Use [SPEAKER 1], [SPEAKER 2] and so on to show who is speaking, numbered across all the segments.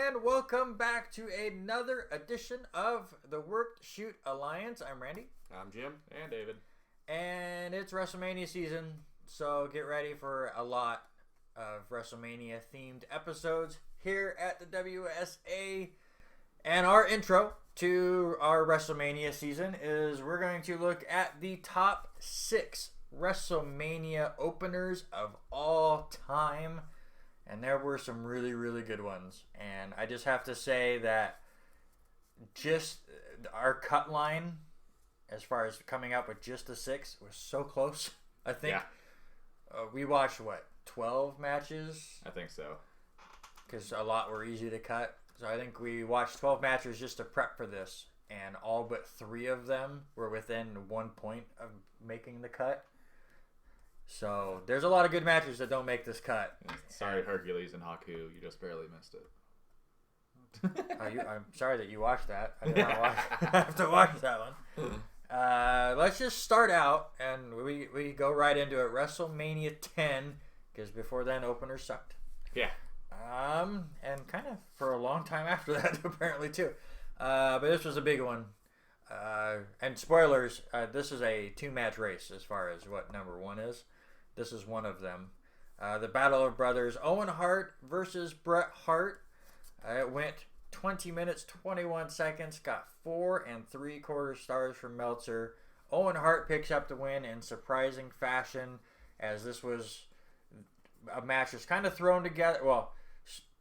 [SPEAKER 1] and welcome back to another edition of the Work Shoot Alliance. I'm Randy.
[SPEAKER 2] I'm Jim.
[SPEAKER 3] And David.
[SPEAKER 1] And it's Wrestlemania season, so get ready for a lot of Wrestlemania themed episodes here at the WSA. And our intro to our Wrestlemania season is we're going to look at the top 6 Wrestlemania openers of all time. And there were some really, really good ones. And I just have to say that just our cut line, as far as coming up with just the 6, was so close. I think we watched, 12 matches?
[SPEAKER 3] I think so.
[SPEAKER 1] Because a lot were easy to cut. So I think we watched 12 matches just to prep for this. And all but 3 of them were within 1 point of making the cut. So there's a lot of good matches that don't make this cut.
[SPEAKER 3] Sorry, Hercules and Haku, you just barely missed it.
[SPEAKER 1] I'm sorry that you watched that. I did not have to watch that one. Let's just start out, and we go right into it. WrestleMania 10, because before then, openers sucked.
[SPEAKER 3] Yeah.
[SPEAKER 1] And kind of for a long time after that, apparently, too. But this was a big one. And spoilers, this is a 2-match race as far as what number 1 is. This is one of them. The Battle of Brothers, Owen Hart versus Bret Hart. It went 20 minutes, 21 seconds, got 4 3/4 stars from Meltzer. Owen Hart picks up the win in surprising fashion, as this was a match that's kind of thrown together. Well,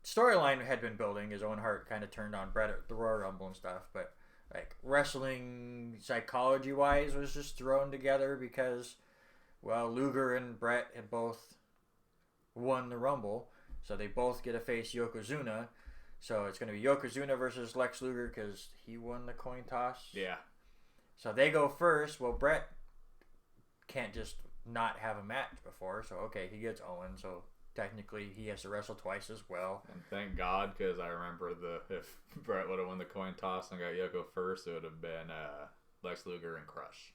[SPEAKER 1] storyline had been building as Owen Hart kind of turned on Bret at the Royal Rumble and stuff, but like wrestling psychology wise was just thrown together because, well, Luger and Bret had both won the Rumble, so they both get to face Yokozuna. So it's going to be Yokozuna versus Lex Luger because he won the coin toss.
[SPEAKER 3] Yeah.
[SPEAKER 1] So they go first. Well, Bret can't just not have a match before, so okay, he gets Owen, so technically he has to wrestle twice as well.
[SPEAKER 3] And thank God, because I remember if Bret would have won the coin toss and got Yoko first, it would have been Lex Luger and Crush.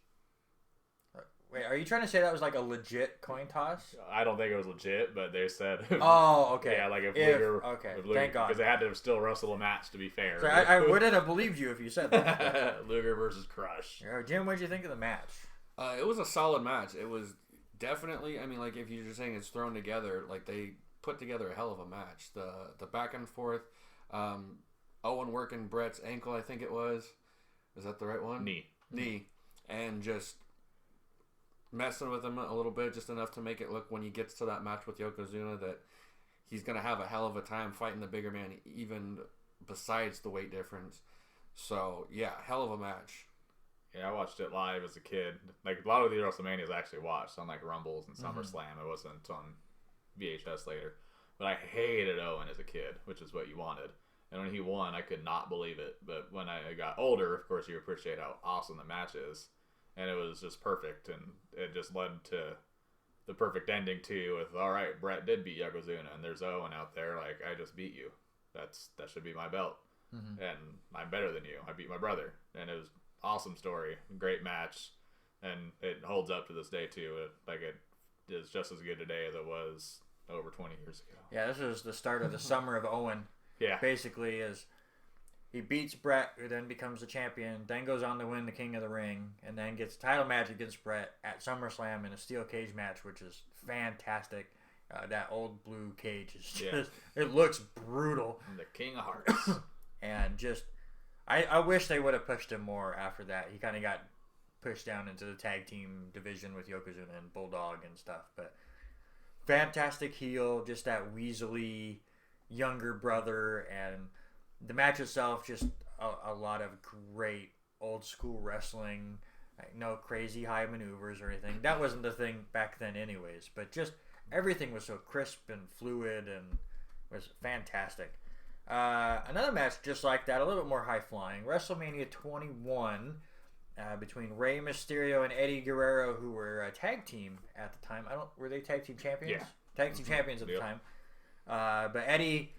[SPEAKER 1] Wait, are you trying to say that was like a legit coin toss?
[SPEAKER 3] I don't think it was legit, but they said...
[SPEAKER 1] Oh, okay.
[SPEAKER 3] Yeah, like if Luger...
[SPEAKER 1] Okay,
[SPEAKER 3] if Luger,
[SPEAKER 1] thank God.
[SPEAKER 3] Because they had to still wrestle a match, to be fair.
[SPEAKER 1] So I wouldn't have believed you if you said that.
[SPEAKER 3] Luger versus Crush.
[SPEAKER 1] Jim, what did you think of the match?
[SPEAKER 2] It was a solid match. It was definitely, I mean, like if you're just saying it's thrown together, like they put together a hell of a match. The back and forth, Owen working Bret's ankle, I think it was. Is that the right one? Knee. And just messing with him a little bit, just enough to make it look when he gets to that match with Yokozuna that he's going to have a hell of a time fighting the bigger man, even besides the weight difference. So, yeah, hell of a match.
[SPEAKER 3] Yeah, I watched it live as a kid. Like, a lot of the WrestleManias I actually watched on, like, Rumbles and SummerSlam. It wasn't on VHS later. But I hated Owen as a kid, which is what you wanted. And when he won, I could not believe it. But when I got older, of course, you appreciate how awesome the match is. And it was just perfect. And it just led to the perfect ending, too, with, all right, Bret did beat Yokozuna. And there's Owen out there, like, I just beat you. That should be my belt. Mm-hmm. And I'm better than you. I beat my brother. And it was awesome story, great match, and it holds up to this day too. It is just as good today as it was over 20 years ago.
[SPEAKER 1] Yeah, this was the start of the summer of Owen.
[SPEAKER 3] Yeah,
[SPEAKER 1] basically, is he beats Bret, who then becomes the champion, then goes on to win the King of the Ring, and then gets a title match against Bret at SummerSlam in a steel cage match, which is fantastic. That old blue cage is just it looks brutal.
[SPEAKER 3] And the King of Hearts,
[SPEAKER 1] and just. I wish they would have pushed him more after that. He kind of got pushed down into the tag team division with Yokozuna and Bulldog and stuff. But fantastic heel, just that weaselly younger brother. And the match itself, just a lot of great old school wrestling. Like, no crazy high maneuvers or anything. That wasn't the thing back then anyways. But just everything was so crisp and fluid and was fantastic. Another match just like that, a little bit more high-flying. WrestleMania 21 between Rey Mysterio and Eddie Guerrero, who were a tag team at the time. Were they tag team champions?
[SPEAKER 3] Yeah.
[SPEAKER 1] Tag team champions at the time. But Eddie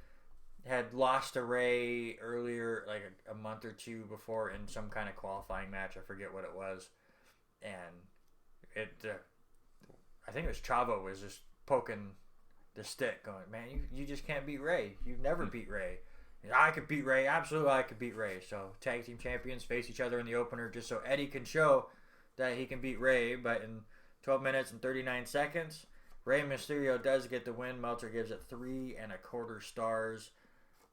[SPEAKER 1] had lost to Rey earlier, like a month or two before, in some kind of qualifying match. I forget what it was. And I think it was Chavo was just poking the stick, going, man, you just can't beat Rey. You've never beat Rey. I could beat Ray. Absolutely, I could beat Ray. So tag team champions face each other in the opener just so Eddie can show that he can beat Ray. But in 12 minutes and 39 seconds, Rey Mysterio does get the win. Meltzer gives it 3.25 stars.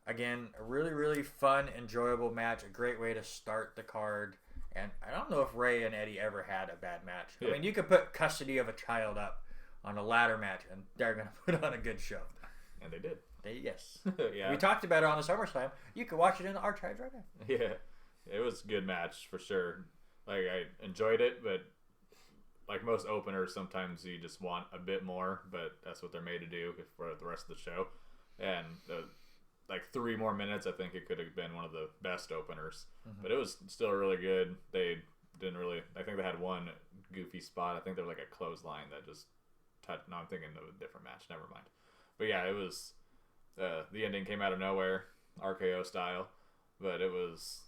[SPEAKER 1] Again, a really, really fun, enjoyable match. A great way to start the card. And I don't know if Ray and Eddie ever had a bad match.
[SPEAKER 3] Yeah.
[SPEAKER 1] I mean, you could put custody of a child up on a ladder match, and they're going to put on a good show.
[SPEAKER 3] And they did.
[SPEAKER 1] Yes.
[SPEAKER 3] Yeah.
[SPEAKER 1] We talked about it on the SummerSlam. You could watch it in the archives right now.
[SPEAKER 3] Yeah. It was a good match for sure. Like, I enjoyed it, but like most openers, sometimes you just want a bit more, but that's what they're made to do for the rest of the show. And like 3 more minutes, I think it could have been one of the best openers. Mm-hmm. But it was still really good. They didn't really... I think they had one goofy spot. I think there was like a clothesline that just touched... No, I'm thinking of a different match. Never mind. But yeah, it was... the ending came out of nowhere, RKO style. But it was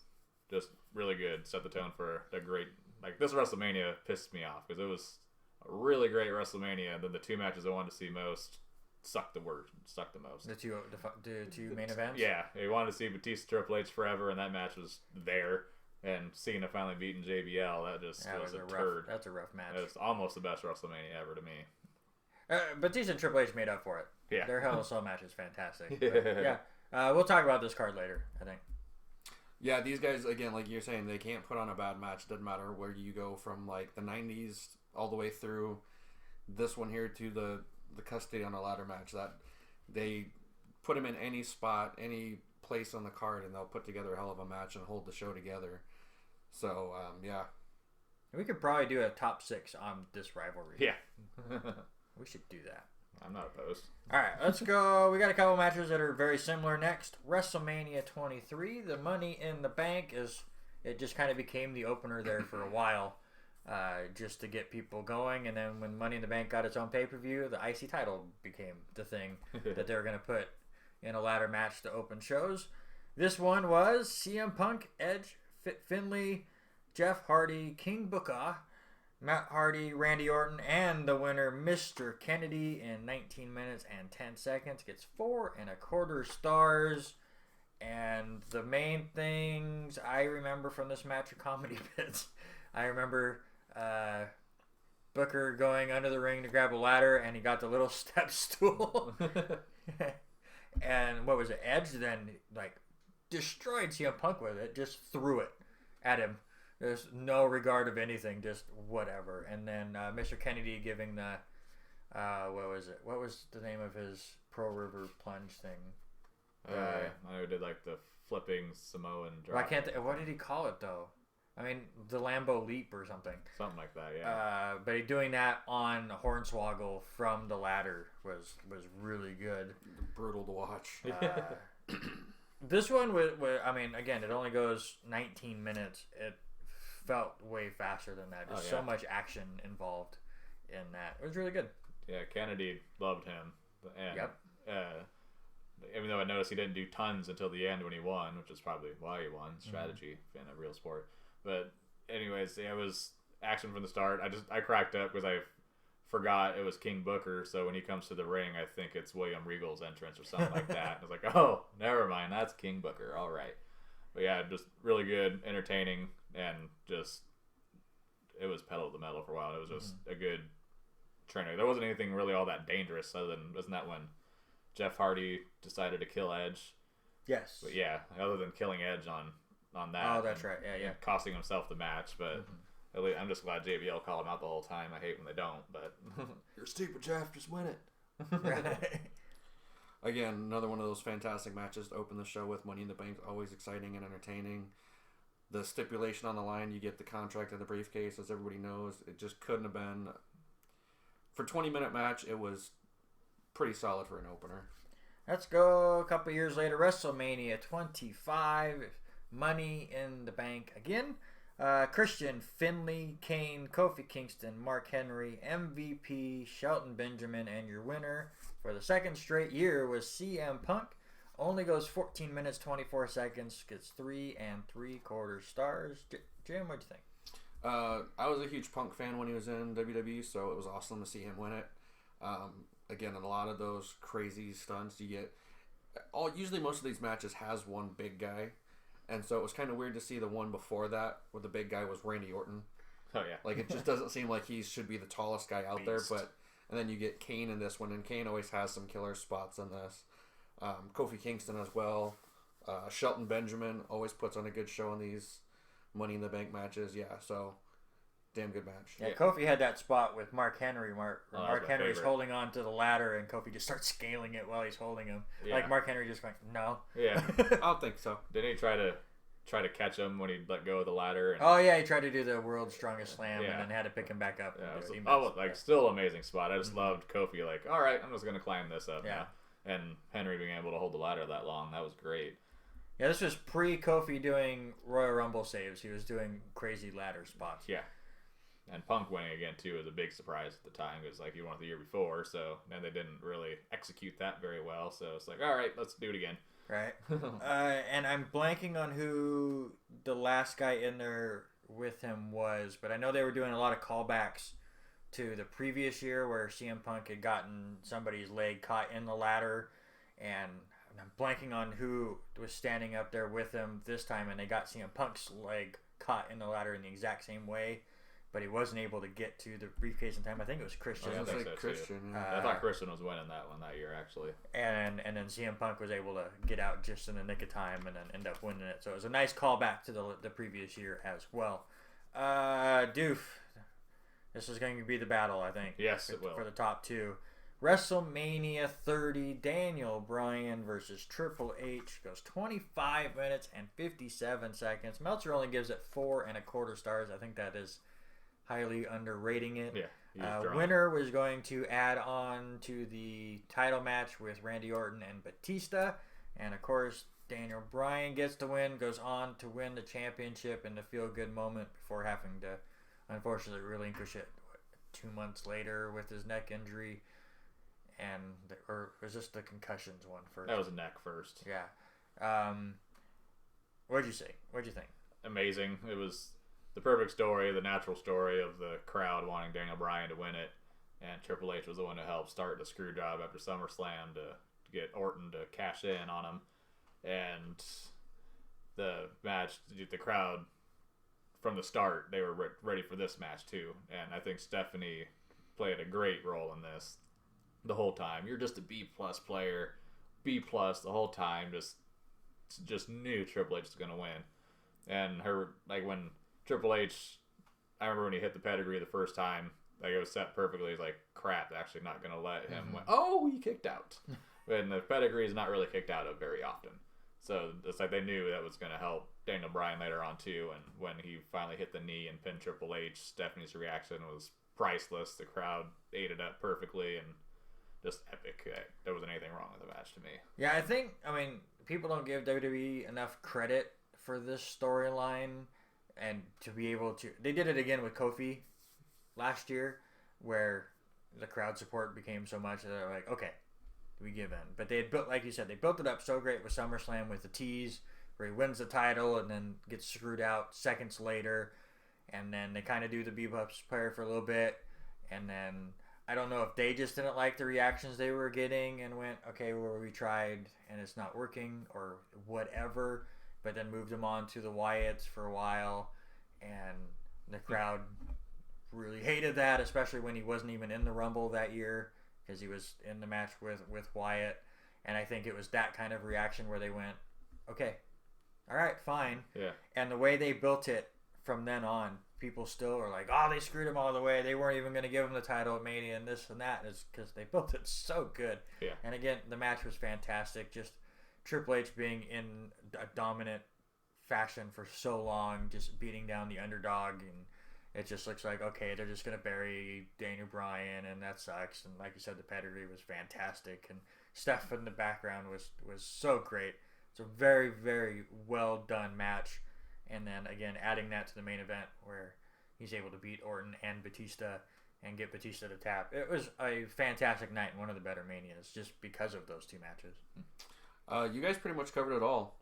[SPEAKER 3] just really good. Set the tone for a great... Like, this WrestleMania pissed me off because it was a really great WrestleMania. And then the 2 matches I wanted to see most... sucked the most.
[SPEAKER 1] The two main events?
[SPEAKER 3] Yeah. They wanted to see Batista Triple H forever, and that match was there. And Cena finally beating JBL, that just was a turd.
[SPEAKER 1] That's a rough match.
[SPEAKER 3] It was almost the best WrestleMania ever to me.
[SPEAKER 1] Batista and Triple H made up for it.
[SPEAKER 3] Yeah.
[SPEAKER 1] Their Hell in a Cell match is fantastic.
[SPEAKER 3] Yeah.
[SPEAKER 1] We'll talk about this card later, I think.
[SPEAKER 2] Yeah, these guys, again, like you're saying, they can't put on a bad match. Doesn't matter where you go from, like, the 90s all the way through this one here to the custody on a ladder match. That they put them in any spot, any place on the card, and they'll put together a hell of a match and hold the show together. So, yeah.
[SPEAKER 1] We could probably do a top 6 on this rivalry.
[SPEAKER 3] Yeah.
[SPEAKER 1] We should do that.
[SPEAKER 3] I'm not opposed.
[SPEAKER 1] All right, let's go. We got a couple matches that are very similar next. WrestleMania 23, the Money in the Bank it just kind of became the opener there for a while, just to get people going. And then when Money in the Bank got its own pay-per-view, the IC title became the thing that they were going to put in a ladder match to open shows. This one was CM Punk, Edge, Finlay, Jeff Hardy, King Booker, Matt Hardy, Randy Orton, and the winner, Mr. Kennedy, in 19 minutes and 10 seconds. Gets 4.25 stars. And the main things I remember from this match are comedy bits. I remember Booker going under the ring to grab a ladder, and he got the little step stool. And what was it? Edge then, like, destroyed CM Punk with it. Just threw it at him. There's no regard of anything, just whatever. And then Mr. Kennedy giving the, what was it? What was the name of his Pro River plunge thing?
[SPEAKER 3] I did like the flipping Samoan drop.
[SPEAKER 1] Well, I can't. What did he call it though? I mean, the Lambo Leap or something.
[SPEAKER 3] Something like that, yeah.
[SPEAKER 1] But he doing that on Hornswoggle from the ladder was really good.
[SPEAKER 2] Brutal to watch.
[SPEAKER 1] This one I mean, again, it only goes 19 minutes. It felt way faster than that. There's so much action involved in that. It was really good.
[SPEAKER 3] Yeah, Kennedy loved him. And,
[SPEAKER 1] yep.
[SPEAKER 3] Even though I noticed he didn't do tons until the end when he won, which is probably why he won. Strategy in a real sport. But anyways, yeah, it was action from the start. I cracked up because I forgot it was King Booker. So when he comes to the ring, I think it's William Regal's entrance or something like that. I was like, oh, never mind. That's King Booker. All right. But yeah, just really good, entertaining, and just it was pedal to the metal for a while. It was just a good trainer. There wasn't anything really all that dangerous other than, wasn't that when Jeff Hardy decided to kill Edge?
[SPEAKER 1] Yes.
[SPEAKER 3] But yeah, other than killing Edge on that.
[SPEAKER 1] Oh, that's right. Yeah.
[SPEAKER 3] Costing himself the match, but at least I'm just glad JBL called him out the whole time. I hate when they don't, but
[SPEAKER 2] You're stupid, Jeff. Just win it. Again, another one of those fantastic matches to open the show with. Money in the Bank, always exciting and entertaining. The stipulation on the line, you get the contract and the briefcase, as everybody knows. It just couldn't have been... For a 20-minute match, it was pretty solid for an opener.
[SPEAKER 1] Let's go a couple years later. WrestleMania 25. Money in the Bank again. Christian, Finlay, Kane, Kofi Kingston, Mark Henry, MVP, Shelton Benjamin, and your winner for the second straight year was CM Punk. Only goes 14 minutes, 24 seconds, gets 3.75 stars. Jim, what'd you think?
[SPEAKER 2] I was a huge Punk fan when he was in WWE, so it was awesome to see him win it. Again, in a lot of those crazy stunts, you get usually most of these matches has one big guy, and so it was kind of weird to see the one before that where the big guy was Randy Orton.
[SPEAKER 3] Oh yeah,
[SPEAKER 2] Like it just doesn't seem like he should be the tallest guy out there. But and then you get Kane in this one, and Kane always has some killer spots in this. Kofi Kingston as well. Shelton Benjamin always puts on a good show in these Money in the Bank matches. Yeah, so damn good match.
[SPEAKER 1] Yeah, Kofi had that spot with Mark Henry. Mark Henry's
[SPEAKER 3] favorite.
[SPEAKER 1] holding on to the ladder, and Kofi just starts scaling it while he's holding him.
[SPEAKER 3] Yeah.
[SPEAKER 1] Like Mark Henry just going, no.
[SPEAKER 3] Yeah.
[SPEAKER 2] I don't think so.
[SPEAKER 3] Didn't he try to catch him when he let go of the ladder? And,
[SPEAKER 1] Oh yeah, he tried to do the world's strongest slam
[SPEAKER 3] Yeah.
[SPEAKER 1] and then had to pick him back up.
[SPEAKER 3] yeah,
[SPEAKER 1] And
[SPEAKER 3] it was, still amazing spot. I just loved Kofi. Like, all right, I'm just gonna climb this up.
[SPEAKER 1] Yeah.
[SPEAKER 3] Now. And Henry being able to hold the ladder that long, that was great.
[SPEAKER 1] Yeah, this was pre-Kofi doing Royal Rumble saves. He was doing crazy ladder spots.
[SPEAKER 3] Yeah. And Punk winning again too was a big surprise at the time because like he won it the year before, so and they didn't really execute that very well. So it's like, all right, let's do it again.
[SPEAKER 1] Right. And I'm blanking on who the last guy in there with him was, but I know they were doing a lot of callbacks to the previous year where CM Punk had gotten somebody's leg caught in the ladder, and I'm blanking on who was standing up there with him this time, and they got CM Punk's leg caught in the ladder in the exact same way, but he wasn't able to get to the briefcase in time. I think it was Christian.
[SPEAKER 3] I think so,
[SPEAKER 2] Christian.
[SPEAKER 3] too.
[SPEAKER 2] Yeah.
[SPEAKER 3] I thought Christian was winning that one that year actually.
[SPEAKER 1] And then CM Punk was able to get out just in the nick of time and then end up winning it. So it was a nice callback to the previous year as well. Doof, this is going to be the battle, I think.
[SPEAKER 3] Yes, it will.
[SPEAKER 1] For the top two. WrestleMania 30, Daniel Bryan versus Triple H goes 25 minutes and 57 seconds. Meltzer only gives it 4.25 stars. I think that is highly underrating it.
[SPEAKER 3] Yeah.
[SPEAKER 1] Winner was going to add on to the title match with Randy Orton and Batista. And of course, Daniel Bryan gets the win, goes on to win the championship in the feel-good moment before having to, unfortunately, relinquish it 2 months later with his neck injury. Or was this the concussions one first?
[SPEAKER 3] That was a neck first.
[SPEAKER 1] Yeah. What'd you say? What'd you think?
[SPEAKER 3] Amazing. It was the perfect story, the natural story of the crowd wanting Daniel Bryan to win it, and Triple H was the one to help start the screw job after SummerSlam to get Orton to cash in on him. And the match, the crowd from the start, they were ready for this match too. And I think Stephanie played a great role in this the whole time. You're just a B+ player, B+ the whole time. Just knew Triple H was gonna win. And her, like when Triple H, I remember when he hit the pedigree the first time, like it was set perfectly. He's like, crap, actually not gonna let him win. Oh, he kicked out. And the pedigree is not really kicked out of very often. So it's like they knew that was going to help Daniel Bryan later on too. And when he finally hit the knee and pinned Triple H, Stephanie's reaction was priceless. The crowd ate it up perfectly and just epic. There wasn't anything wrong with the match to me.
[SPEAKER 1] Yeah, I mean, people don't give WWE enough credit for this storyline, and to be able to, they did it again with Kofi last year, where the crowd support became so much that they're like, okay, we give in. But they had built, like you said, they built it up so great with SummerSlam with the tease where he wins the title and then gets screwed out seconds later, and then they kind of do the Bebop's player for a little bit, and then I don't know if they just didn't like the reactions they were getting and went, okay, well, we tried and it's not working or whatever, but then moved them on to the Wyatts for a while, and the crowd really hated that, especially when he wasn't even in the Rumble that year, because he was in the match with Wyatt. And I think it was that kind of reaction where they went, okay, all right, fine.
[SPEAKER 3] Yeah.
[SPEAKER 1] And the way they built it from then on, people still are like, oh, they screwed him all the way. They weren't even going to give him the title at Mania and this and that. It's because they built it so good.
[SPEAKER 3] Yeah.
[SPEAKER 1] And again, the match was fantastic. Just Triple H being in a dominant fashion for so long, just beating down the underdog, and it just looks like, okay, they're just going to bury Daniel Bryan, and that sucks. And like you said, the pedigree was fantastic, and Steph in the background was so great. It's a very, very well done match. And then again, adding that to the main event where he's able to beat Orton and Batista and get Batista to tap. It was a fantastic night and one of the better Manias just because of those two matches.
[SPEAKER 2] You guys pretty much covered it all.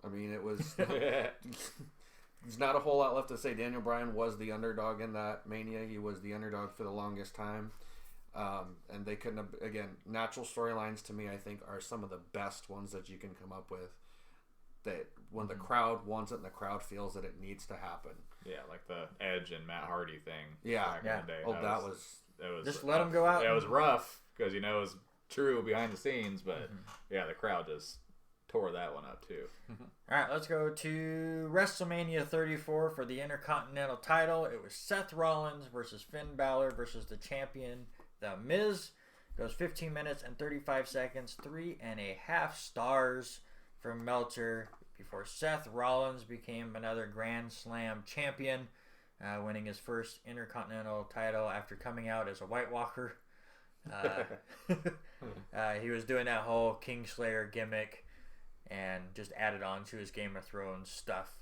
[SPEAKER 2] I mean, it was... There's not a whole lot left to say. Daniel Bryan was the underdog in that Mania. He was the underdog for the longest time. And they couldn't have, again, natural storylines to me, I think, are some of the best ones that you can come up with. That when the crowd wants it and the crowd feels that it needs to happen.
[SPEAKER 3] Yeah, like the Edge and Matt Hardy thing.
[SPEAKER 2] Yeah.
[SPEAKER 3] Back in the day.
[SPEAKER 2] Oh, that was
[SPEAKER 1] just let them go out.
[SPEAKER 3] It was rough because it was true behind the scenes, but yeah, the crowd just tore that one up too.
[SPEAKER 1] All right, let's go to WrestleMania 34 for the Intercontinental title. It was Seth Rollins versus Finn Balor versus the champion, The Miz. Goes 15 minutes and 35 seconds, 3.5 stars from Meltzer before Seth Rollins became another Grand Slam champion, winning his first Intercontinental title after coming out as a White Walker. He was doing that whole Kingslayer gimmick and just added on to his Game of Thrones stuff.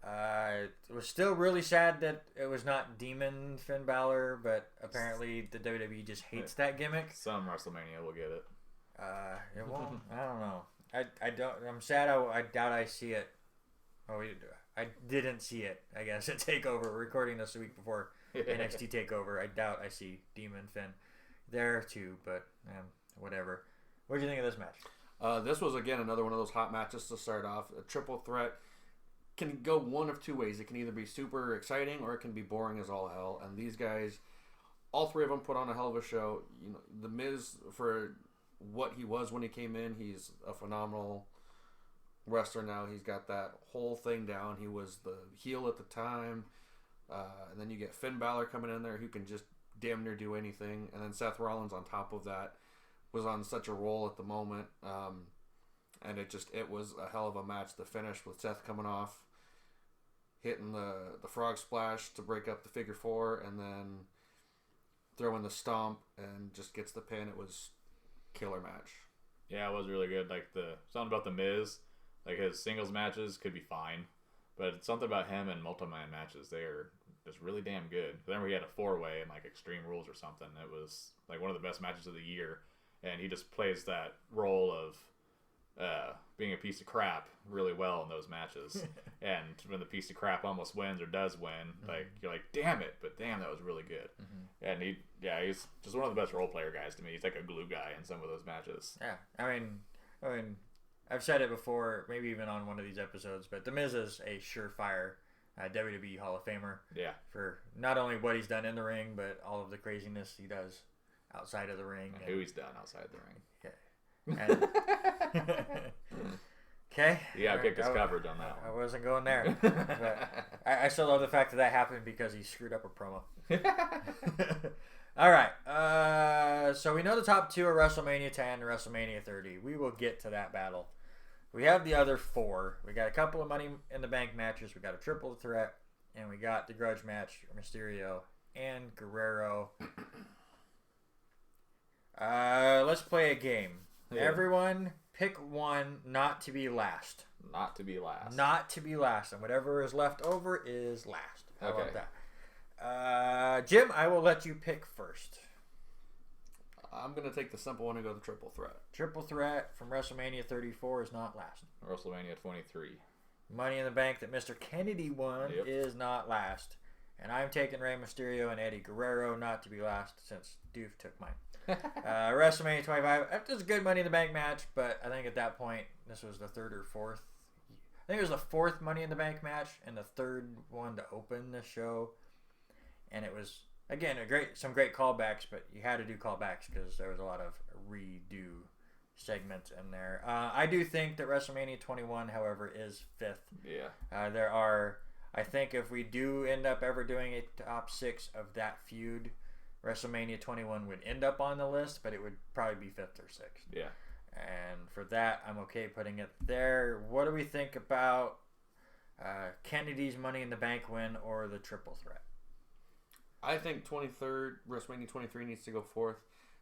[SPEAKER 1] It was still really sad that it was not Demon Finn Balor, but apparently the WWE just hates that gimmick.
[SPEAKER 3] Some WrestleMania will get it.
[SPEAKER 1] It won't. I don't know. I don't. I'm sad. I doubt I see it. Oh, I didn't see it. I guess at Takeover. We're recording this a week before NXT Takeover. I doubt I see Demon Finn there too. But whatever. What do you think of this match?
[SPEAKER 2] This was, again, another one of those hot matches to start off. A triple threat can go one of two ways. It can either be super exciting or it can be boring as all hell. And these guys, all three of them put on a hell of a show. You know, The Miz, for what he was when he came in, he's a phenomenal wrestler now. He's got that whole thing down. He was the heel at the time. And then you get Finn Balor coming in there who can just damn near do anything. And then Seth Rollins on top of that was on such a roll at the moment, and it was a hell of a match. The finish with Seth coming off, hitting the frog splash to break up the figure four, and then throwing the stomp and just gets the pin. It was killer match.
[SPEAKER 3] Yeah, it was really good. Like something about the Miz, like his singles matches could be fine, but something about him in multi-man matches, they're just really damn good. Then we had a 4-way in like Extreme Rules or something. It was like one of the best matches of the year. And he just plays that role of being a piece of crap really well in those matches. And when the piece of crap almost wins or does win, like you're like, damn it, but damn, that was really good. And he's just one of the best role player guys to me. He's like a glue guy in some of those matches.
[SPEAKER 1] Yeah, I mean, I've said it before, maybe even on one of these episodes, but The Miz is a surefire WWE Hall of Famer.
[SPEAKER 3] Yeah,
[SPEAKER 1] for not only what he's done in the ring, but all of the craziness he does outside of the ring.
[SPEAKER 3] And who he's done outside the ring.
[SPEAKER 1] Yeah. Okay.
[SPEAKER 3] Yeah, I kicked his coverage on that
[SPEAKER 1] one. I wasn't going there. But I still love the fact that happened because he screwed up a promo. All right. So we know the top two are WrestleMania 10 and WrestleMania 30. We will get to that battle. We have the other four. We got a couple of Money in the Bank matches. We got a triple threat. And we got the grudge match, Mysterio and Guerrero. Let's play a game. Yeah. Everyone pick one not to be last.
[SPEAKER 3] Not to be last.
[SPEAKER 1] Not to be last. And whatever is left over is last. How about that? Jim, I will let you pick first.
[SPEAKER 2] I'm going to take the simple one and go the triple threat.
[SPEAKER 1] Triple threat from WrestleMania 34 is not last.
[SPEAKER 3] WrestleMania 23.
[SPEAKER 1] Money in the Bank that Mr. Kennedy won is not last. And I'm taking Rey Mysterio and Eddie Guerrero not to be last since Doof took mine. WrestleMania 25. It was a good Money in the Bank match, but I think at that point, this was the third or fourth. I think it was the fourth Money in the Bank match and the third one to open the show. And it was, again, some great callbacks, but you had to do callbacks because there was a lot of redo segments in there. I do think that WrestleMania 21, however, is fifth.
[SPEAKER 3] Yeah.
[SPEAKER 1] There are, I think if we do end up ever doing a top 6 of that feud, WrestleMania 21 would end up on the list, but it would probably be 5th or 6th.
[SPEAKER 3] Yeah.
[SPEAKER 1] And for that, I'm okay putting it there. What do we think about Kennedy's Money in the Bank win or the triple threat?
[SPEAKER 2] I think 23rd, WrestleMania 23 needs to go 4th.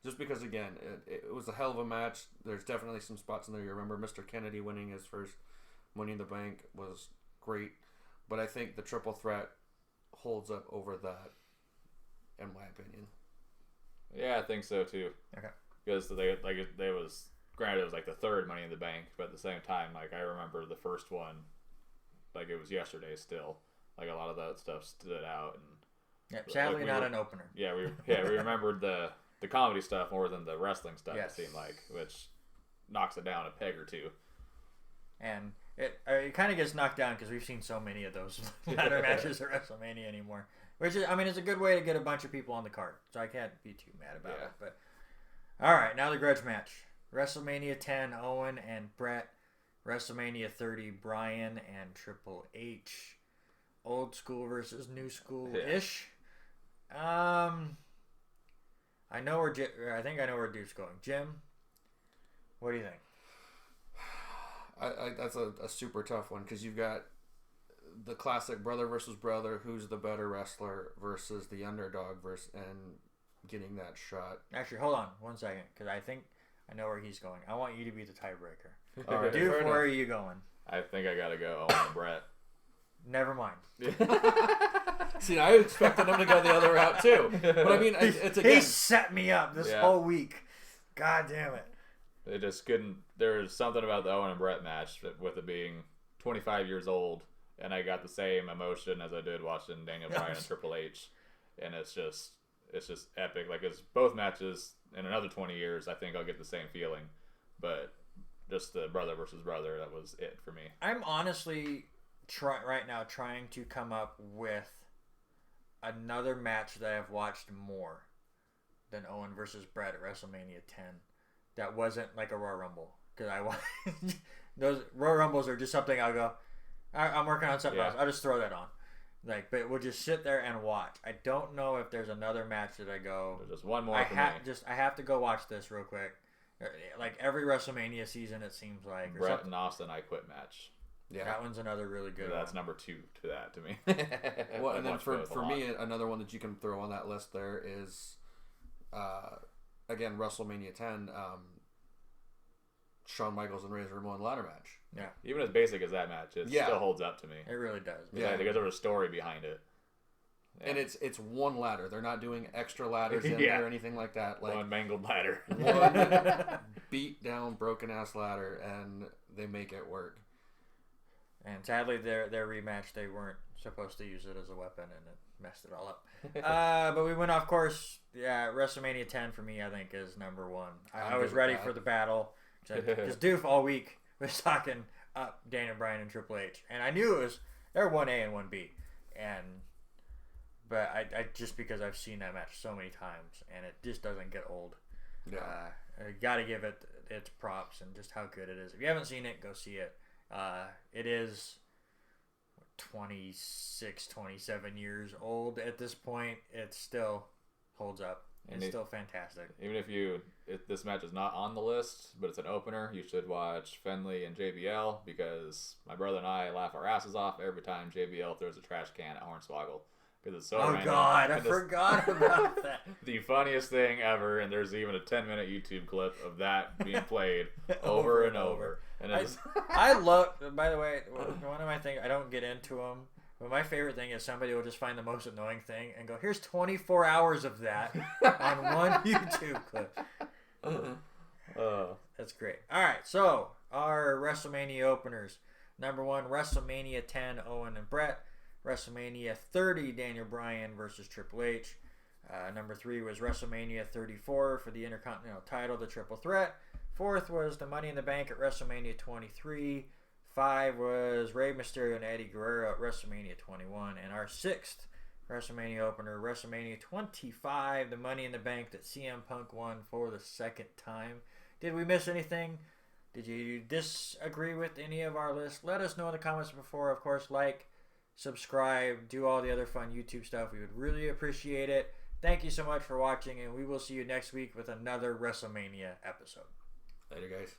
[SPEAKER 2] Just because, again, it was a hell of a match. There's definitely some spots in there. You remember Mr. Kennedy winning his first Money in the Bank was great. But I think the triple threat holds up over that, in my opinion.
[SPEAKER 3] Yeah, I think so too.
[SPEAKER 1] Okay.
[SPEAKER 3] Because granted, it was like the third Money in the Bank, but at the same time, like I remember the first one, like it was yesterday still. Like a lot of that stuff stood out, and
[SPEAKER 1] sadly not an opener.
[SPEAKER 3] Yeah, we remembered the the comedy stuff more than the wrestling stuff.
[SPEAKER 1] Yes.
[SPEAKER 3] It seemed like, which knocks it down a peg or two.
[SPEAKER 1] And it kind of gets knocked down because we've seen so many of those ladder matches at WrestleMania anymore. Which is, I mean, it's a good way to get a bunch of people on the card, so I can't be too mad about it. But all right, now the grudge match: WrestleMania 10, Owen and Bret; WrestleMania 30, Bryan and Triple H. Old school versus new school ish. I know where I think I know where Duke's going. Jim, what do you think?
[SPEAKER 2] That's a super tough one because you've got the classic brother versus brother, who's the better wrestler versus the underdog and getting that shot.
[SPEAKER 1] Actually, hold on 1 second because I think I know where he's going. I want you to be the tiebreaker.
[SPEAKER 3] All right,
[SPEAKER 1] Duke, where are you going?
[SPEAKER 3] I think I gotta go Owen and Bret.
[SPEAKER 1] Never mind.
[SPEAKER 2] See, I expected him to go the other route too, but I mean, it's again.
[SPEAKER 1] He set me up this whole week. God damn it!
[SPEAKER 3] They just couldn't. There was something about the Owen and Bret match with it being 25 years old, and I got the same emotion as I did watching Daniel Bryan and Triple H, and it's just epic. Like it's both matches in another 20 years, I think I'll get the same feeling, but just the brother versus brother, that was it for me.
[SPEAKER 1] I'm honestly right now trying to come up with another match that I've watched more than Owen versus Bret at WrestleMania 10 that wasn't like a Royal Rumble, because those Royal Rumbles are just something I'll go, I'm working on something else, I'll just throw that on, like, but we'll just sit there and watch. I don't know if there's another match that I go,
[SPEAKER 3] there's just one more
[SPEAKER 1] I have to go watch this real quick, like every WrestleMania season it seems like,
[SPEAKER 3] Bret and Austin I Quit match.
[SPEAKER 1] Yeah, that one's another really good
[SPEAKER 3] That's
[SPEAKER 1] one.
[SPEAKER 3] number 2 to that to me.
[SPEAKER 2] Well, and then for me, another one that you can throw on that list there is, again, WrestleMania 10, Shawn Michaels and Razor Ramon ladder match.
[SPEAKER 1] Yeah.
[SPEAKER 3] Even as basic as that match, it still holds up to me.
[SPEAKER 1] It really does.
[SPEAKER 3] Yeah, because there was a story behind it.
[SPEAKER 2] Yeah. And it's one ladder. They're not doing extra ladders in there or anything like that. Like
[SPEAKER 3] one mangled ladder.
[SPEAKER 2] One beat down, broken ass ladder, and they make it work.
[SPEAKER 1] And sadly, their rematch, they weren't supposed to use it as a weapon, and it messed it all up. But we went off course. Yeah, WrestleMania 10 for me, I think, is number 1. I was ready for the battle. Because Doof all week was talking up Daniel Bryan and Triple H. And I knew they're 1A and 1B. But I just because I've seen that match so many times, and it just doesn't get old. Yeah. I got to give it its props and just how good it is. If you haven't seen it, go see it. It is 26, 27 years old at this point. It still holds up. It's still fantastic.
[SPEAKER 3] Even if this match is not on the list, but it's an opener, you should watch Finlay and JBL, because my brother and I laugh our asses off every time JBL throws a trash can at Hornswoggle. Because it's so random.
[SPEAKER 1] God, I forgot about that.
[SPEAKER 3] The funniest thing ever, and there's even a 10-minute YouTube clip of that being played over and over. And
[SPEAKER 1] I love, by the way, one of my things, I don't get into them, but my favorite thing is somebody will just find the most annoying thing and go, here's 24 hours of that on one YouTube clip. That's great. All right, so our WrestleMania openers. Number 1, WrestleMania 10, Owen and Bret. WrestleMania 30, Daniel Bryan versus Triple H. Number 3 was WrestleMania 34 for the Intercontinental title, the Triple Threat. 4th was the Money in the Bank at WrestleMania 23. 5 was Rey Mysterio and Eddie Guerrero at WrestleMania 21. And our 6th WrestleMania opener, WrestleMania 25, the Money in the Bank that CM Punk won for the 2nd time. Did we miss anything? Did you disagree with any of our lists? Let us know in the comments before. Of course, like, subscribe, do all the other fun YouTube stuff. We would really appreciate it. Thank you so much for watching, and we will see you next week with another WrestleMania episode.
[SPEAKER 2] Later, guys.